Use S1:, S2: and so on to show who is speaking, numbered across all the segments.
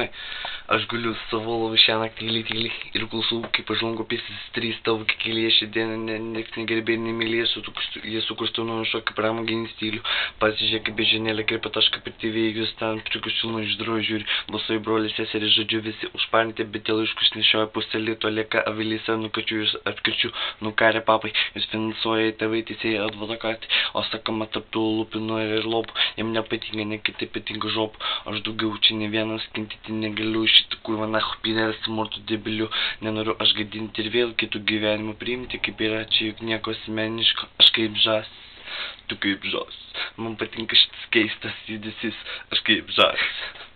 S1: gerai. Aš guliu savo lovą šią naktį tyliai ir klausau, kaip aš lango pėsis 3 tavo kikėlėje šią dieną, nieks negerbė ir nemylės, jie sukursto nuo šokį pramoginį stilių. Pasižiūrėk, kaip bežinėlė kirpa tašką per TV, jūs ten prikusiūnų išdrojo žiūri, balsai broliai seserį, žodžiu visi užparintė, bet tie laiškus nešioja pusę lito, lieka avilyse, nukačiu jūs apkirčiu, nukarė papai, jūs finansuoja tėvai, teisėjai, advokatai, o sakama tarptų lūpinų ir lopų, jam nepatinka, ne kitaip patinka žopų, aš daugiau čia ne vienas kentyti negaliu, šitą kurva nachu pyrės smurtų debilių, nenoriu aš gadinti ir vėl kitų gyvenimų priimti, kaip yra čia juk nieko asmeniško, aš kaip žas, tu kaip žas, man patinka šitas keistas judesys, aš kaip žas,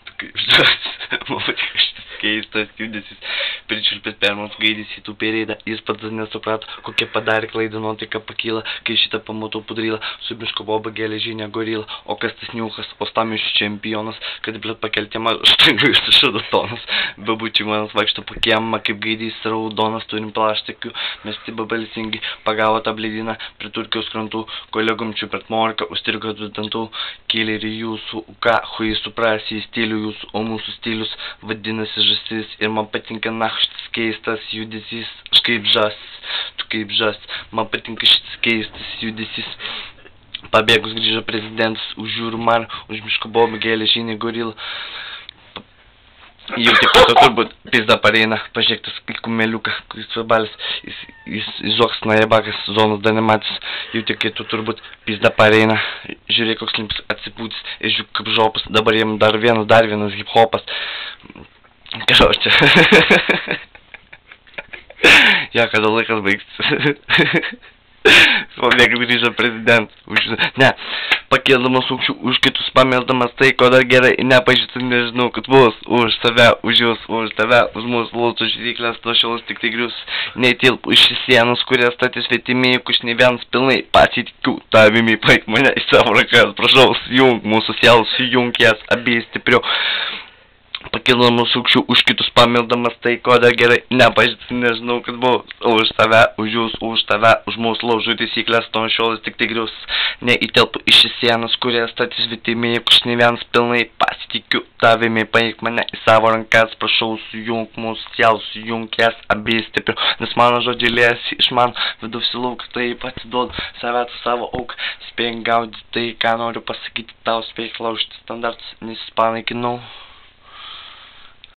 S1: tu kaip žas, man patinka šitas keistas judesys, pričiulpės permos gaidys į tų perėdą, jis pats nesuprato, kokia padarė klaidą, nuotaika pakyla, kai šitą pamatau pudrylą, su miško boba geležinė gorila, o kas tas niuchas, ostamiesčio čempionas, kad blėt pakelti mažą štangą iš sušado tonas, bebučiai manas vaikšto po kiemą, kaip gaidys raudonas, turim plaštekių, mes tai babalisingi, pagavo tą blėdiną, prie Turkijos krantų, kolegom čiupert morką, užtirgo dantų, kėlė ir jūsų, ką, hui suprasi į stilių jūsų, o mūsų stilius vadinasi žasis, ir man patinka šitas keistas judesys, aš kaip žas, tu kaip žas, man patinka šitas keistas judesys. Pabėgus grįžo prezidentas, už jūrų mar, už miško bobą geležinį gorilą. Jau taip pat turbūt pizda pareina, pažiūrėktas į kumeliuką, kuris vabalis, jis zoks najebakas, zonos danimatis, jau tik tu turbūt pizda pareina, žiūrėk koks limps atsipūtis, ir žiūrėk kaip žopas, dabar jam dar vienas hip-hopas. Короче, я kada laikas baigsis. Pabėg grįžo prezident. Ne, pakėldamas aukščių už kitus, pamėldamas tai, ko dar gerai, nepažįstu, nežinau, kad bus už save, už jūs, už tave, už mūsų lūtų žydiklės, to šiaus tik grius, neįtilp iš sienos, kurie statys vietimėjų, kuš ne vienas pilnai, pasitikiu tavimi, paik mane į savo rankas, prašau, sujung mūsų sielos, sujung jas abiejai stipriau. Pakildamas aukščių už kitus, pamildamas tai, ko dar gerai, nepažįstu, nežinau, kad bus už tave, už jūs, už tave, už mūsų laužų taisyklės, to šiolas tik grius, neįtelpu iš sienos, kurie statys vitimėjai, kuš ne vienas pilnai, pasitikiu tavimi, paik mane į savo rankas, prašau, sujung mūsų sielos, sujung jas abiejai stipriau, nes mano žodžiai liejasi iš man, vidaus į lauką, taip atiduodu save savo auką, spėjant gaudyti tai, ką noriu pasakyti tau, spėjant laužyti standartus, nes panaikinau.